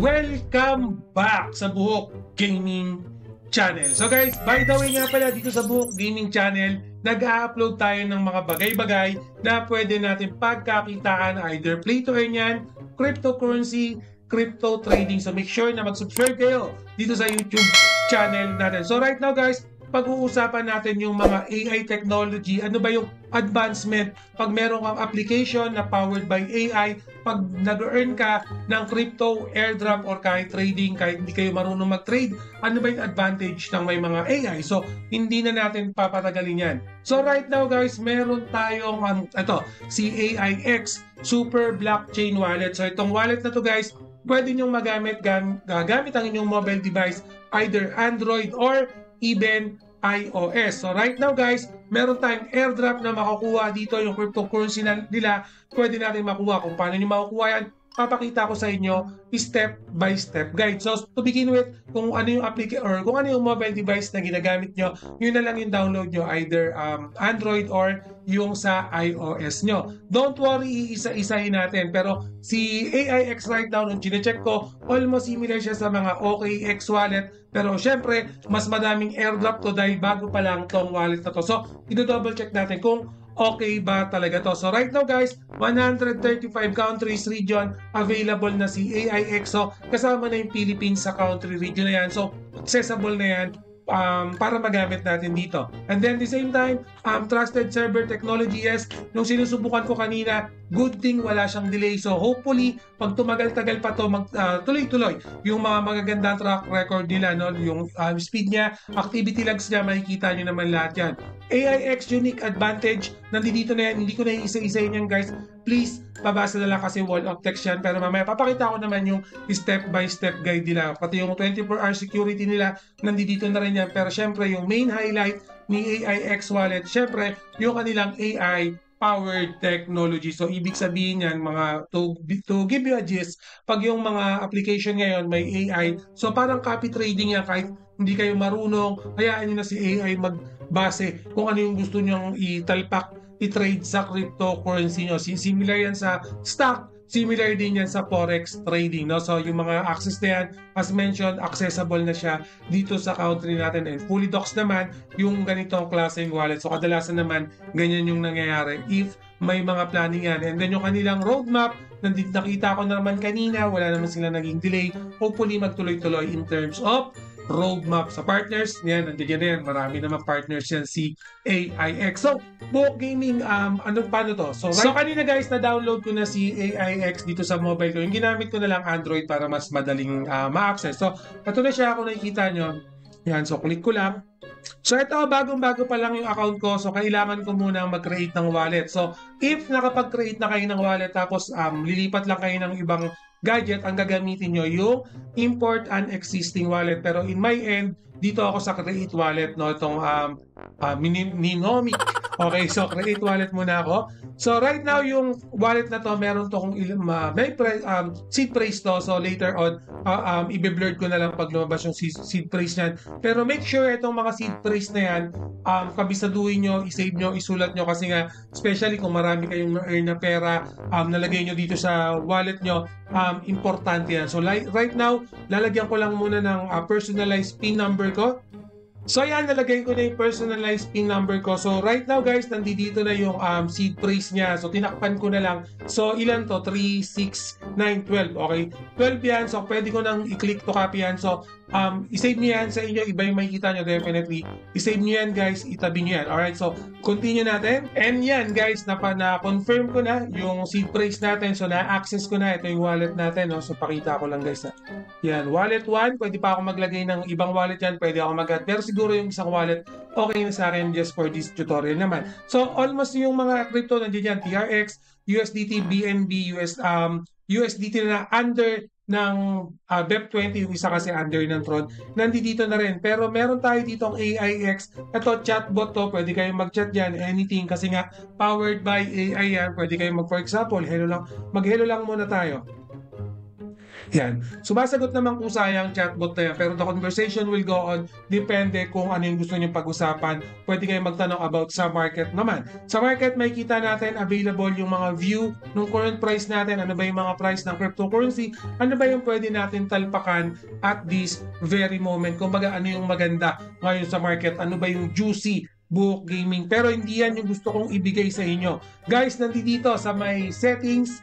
Welcome back sa Buhok Gaming Channel. So guys, by the way nga pala, dito sa Buhok Gaming Channel, nag-a-upload tayo ng mga bagay-bagay na pwede natin pagkakitaan, either play to earn yan, cryptocurrency, crypto trading. So make sure na mag-subscribe kayo dito sa YouTube channel natin. So right now guys, pag-uusapan natin yung mga AI technology, ano ba yung advancement pag meron kang application na powered by AI, pag nag-earn ka ng crypto, airdrop, or kahit trading, kahit hindi kayo marunong mag-trade, ano ba yung advantage ng may mga AI? So, hindi na natin papatagalin yan. So, right now guys, meron tayong si AIX Super Blockchain Wallet. So, itong wallet na to guys, pwede nyong gamit ang inyong mobile device, either Android or even iOS. So right now guys, meron tayong airdrop na makukuha dito, yung cryptocurrency nila, pwede natin makuha. Kung paano nyo makukuha yan, papakita ko sa inyo step by step guide. So to begin with, kung ano yung kung ano yung mobile device na ginagamit nyo, yun na lang yung download nyo, either Android or yung sa iOS nyo. Don't worry, iisa-isahin natin. Pero si AIX right now, nung chinecheck ko, almost similar siya sa mga OKX wallet. Pero syempre, mas madaming airdrop to dahil bago pa lang tong wallet na to. So, i-double check natin kung okay ba talaga to. So right now guys, 135 countries, region, available na si AIX. So kasama na yung Philippines sa country region na yan. So accessible na yan para magamit natin dito. And then at the same time, trusted server technology, yes. Nung sinusubukan ko kanina, good thing wala siyang delay. So hopefully, pag tumagal-tagal pa to, tuloy-tuloy yung mga magagandang track record nila, no? Yung speed niya, activity logs niya, makikita nyo naman lahat yan. AIX unique advantage, nandito na yan, hindi ko na isa-isayin yan guys. Please, babasa na lang kasi wall of text yan. Pero mamaya, papakita ko naman yung step-by-step guide nila. Pati yung 24-hour security nila, nandito na rin yan. Pero syempre, yung main highlight ni AIX Wallet, syempre, yung kanilang AI powered technology. So, ibig sabihin yan, mga to give you a gist, pag yung mga application ngayon may AI, so parang copy trading yan, kahit hindi kayo marunong, hayaan nyo na si AI magbase kung ano yung gusto nyong italpak, i-trade sa cryptocurrency nyo. Similar yan sa stock, similar din yan sa forex trading, no? So yung mga access na yan, as mentioned, accessible na siya dito sa country natin, and fully docs naman yung ganitong klaseng wallet. So kadalasan naman ganyan yung nangyayari if may mga planning yan. And then yung kanilang roadmap, nakita ko na naman kanina, wala naman sila naging delay. Hopefully magtuloy-tuloy in terms of roadmap. Sa partners, yan, nandiyan na yan. Marami naman partners yan si AIX. So, Buhok Gaming, paano to? So kanina guys, na-download ko na si AIX dito sa mobile ko. Yung ginamit ko na lang Android para mas madaling ma-access. So, ito na siya kung nakikita nyo. Yan, so click ko lang. So ito, bagong-bago pa lang yung account ko. So kailangan ko muna mag-create ng wallet. So if nakapag-create na kayo ng wallet tapos lilipat lang kayo ng ibang gadget, ang gagamitin nyo yung import an existing wallet. Pero in my end, dito ako sa create wallet, no? Itong Ninomic. Okay, so create wallet muna ako. So right now, yung wallet na to, meron to kung may seed phrase to. So later on, i-blurred ko na lang pag lumabas yung seed phrase niyan. Pero make sure itong mga seed phrase na yan, kabisaduhin nyo, isave nyo, isulat nyo. Kasi nga, especially kung marami kayong na-earn na pera, nalagay nyo dito sa wallet nyo, importante yan. So right now, lalagyan ko lang muna ng personalized PIN number ko. So yan, nalagay ko na yung personalized PIN number ko. So right now guys, nandito na yung seed phrase niya. So tinakpan ko na lang. So ilan to? 3, 6, 9, 12. Okay? 12 yan. So pwede ko nang i-click to copy yan. So i-save nyo yan sa inyo. Iba yung makikita nyo definitely. I-save nyo yan guys. Itabi nyo yan. Alright? So continue natin. And yan guys, na-confirm ko na yung seed phrase natin. So na-access ko na. Ito yung wallet natin. No? So pakita ko lang guys. Yan. Wallet 1. Pwede pa ako maglagay ng ibang wallet yan. Pwede ako mag-add. Pero siguro yung isang wallet, okay na sa akin just for this tutorial naman. So almost yung mga crypto nandiyan yan. TRX, USDT, BNB, USDT na under ng BEP20, yung isa kasi under ng Tron, nandito na rin. Pero meron tayo dito ang AIX. Ito, chatbot to. Pwede kayong mag-chat dyan, anything. Kasi nga, powered by AI yan. Pwede kayong for example, hello lang. Mag-hello lang muna tayo. Yan. Sumasagot naman kung sayang chatbot na yan, pero the conversation will go on. Depende kung ano yung gusto nyo pag-usapan. Pwede kayo magtanong about sa market naman. Sa market, may kita natin available yung mga view ng current price natin. Ano ba yung mga price ng cryptocurrency? Ano ba yung pwede natin talpakan at this very moment? Kumbaga, ano yung maganda ngayon sa market? Ano ba yung juicy Buhok Gaming? Pero hindi yan yung gusto kong ibigay sa inyo. Guys, nandito sa may settings.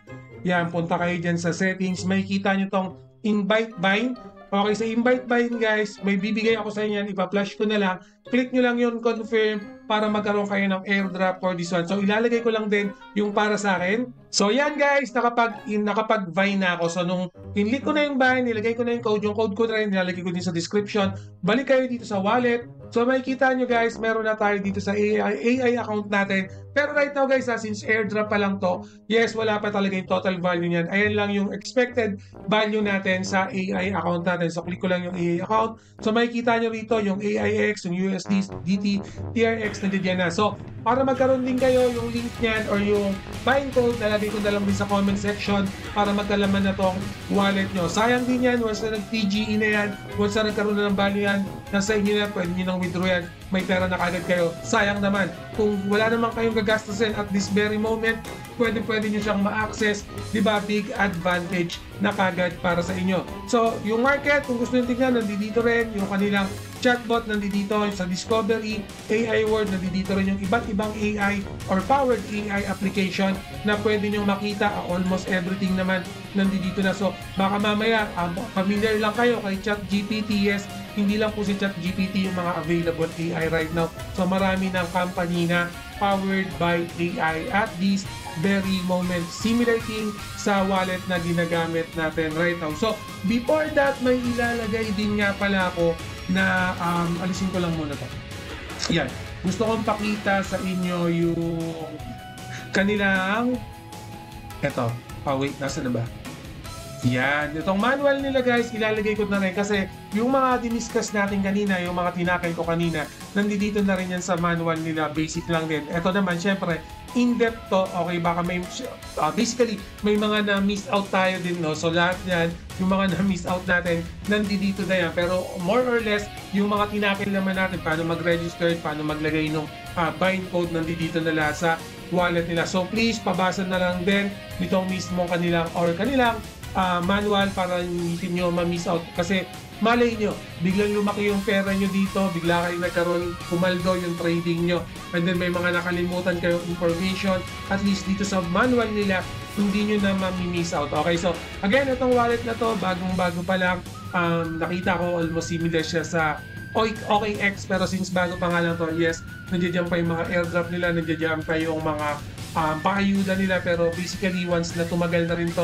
Yan, punta kayo dyan sa settings. May kita nyo tong invite bind. Okay, sa invite bind guys, may bibigay ako sa inyo. Ipa-flash ko na lang. Click nyo lang yun, confirm, para magkaroon kayo ng airdrop for this one. So, ilalagay ko lang din yung para sa akin. So, yan guys, nakapag-vine na ako. So, nung pinlik ko na yung bind, nilagay ko na yung code ko na rin, nilalagay ko din sa description. Balik kayo dito sa wallet. So, makikita nyo guys, meron na tayo dito sa AI account natin. Pero right now guys, since airdrop pa lang to, yes, wala pa talaga yung total value niyan. Ayan lang yung expected value natin sa AI account natin. So, click ko lang yung AI account. So, makikita nyo rito yung AIX, yung USDT, TRX, nandiyan na. So, para magkaroon din kayo yung link niyan or yung buying code, nalagay ko na lang din sa comment section para magkalaman na tong wallet nyo. Sayang din yan, once na nag-TGE na yan, once na nagkaroon na ng value yan, nasa inyo na, pwede nyo nang withdraw yan, may pera na kagad kayo. Sayang naman, kung wala naman kayong gagastusin at this very moment, pwede nyo siyang ma-access, di ba? Big advantage na kagad para sa inyo. So, yung market, kung gusto nyo tingnan, nandito rin yung kanilang chatbot, nandito sa Discovery, AI World, nandito rin yung iba't ibang AI or powered AI application na pwede nyo makita. Almost everything naman nandito na. So, baka mamaya, familiar lang kayo kay ChatGPT. Yes, hindi lang po si ChatGPT yung mga available AI right now. So, marami ng company na powered by AI at this very moment. Similar thing sa wallet na ginagamit natin right now. So, before that, may ilalagay din nga pala ako na alisin ko lang muna to. Yan. Gusto kong pakita sa inyo yung kanilang eto. Wait, nasa na ba? Yan. Itong manual nila guys, ilalagay ko na rin kasi yung mga diniscuss natin kanina, yung mga tinakay ko kanina, nandito na rin yan sa manual nila. Basic lang din. Ito naman, syempre, in-depth to. Okay, baka may, basically, may mga na-miss out tayo din, no? So, lahat yan, yung mga na-miss out natin, nandito na yan. Pero, more or less, yung mga tinakay naman natin, paano mag-register, paano maglagay ng bind code, nandito na lang sa wallet nila. So, please, pabasa na lang din nitong mismo kanilang manual para hindi nyo ma-miss out. Kasi, malay nyo, biglang lumaki yung pera nyo dito, bigla kayo nagkaroon, pumaldo yung trading nyo, and then may mga nakalimutan kayong information, at least dito sa manual nila, hindi nyo na ma-miss out. Okay, so again, itong wallet na to, bagong-bago pa lang, nakita ko almost similar siya sa OKX, pero since bago pa nga lang to, yes, nandiyan pa yung mga airdrop nila, nandiyan pa yung mga paayuda nila, pero basically once na tumagal na rin to,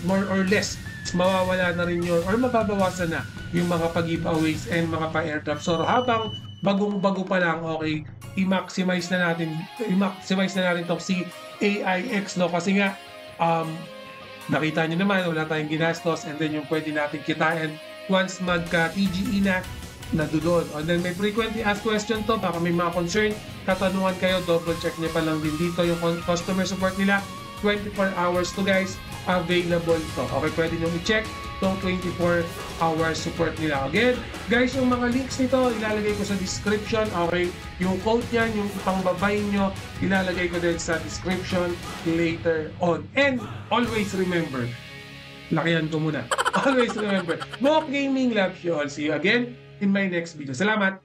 more or less, mawawala na rin yun or mababawasan na yung mga pag-giveaways and mga pa-airdrop. So habang bagong-bago pa lang, okay, i-maximize na natin tong si AIX, no? Kasi nga, nakita nyo naman, wala tayong ginastos, and then yung pwede natin kitain once magka-TGE na doon. And then may frequently asked question to, baka may mga concern, katanungan kayo, double check nyo pa lang din dito yung customer support nila. 24 hours to guys, available to. Okay, pwede nyo i-check itong 24 hours support nila. Again, guys, yung mga links nito, ilalagay ko sa description. Okay, yung code niyan, yung pangbabay nyo, ilalagay ko din sa description later on. And always remember, lakihan ko muna. Always remember, Buhok Gaming loves you all. See you again in my next video. Salamat!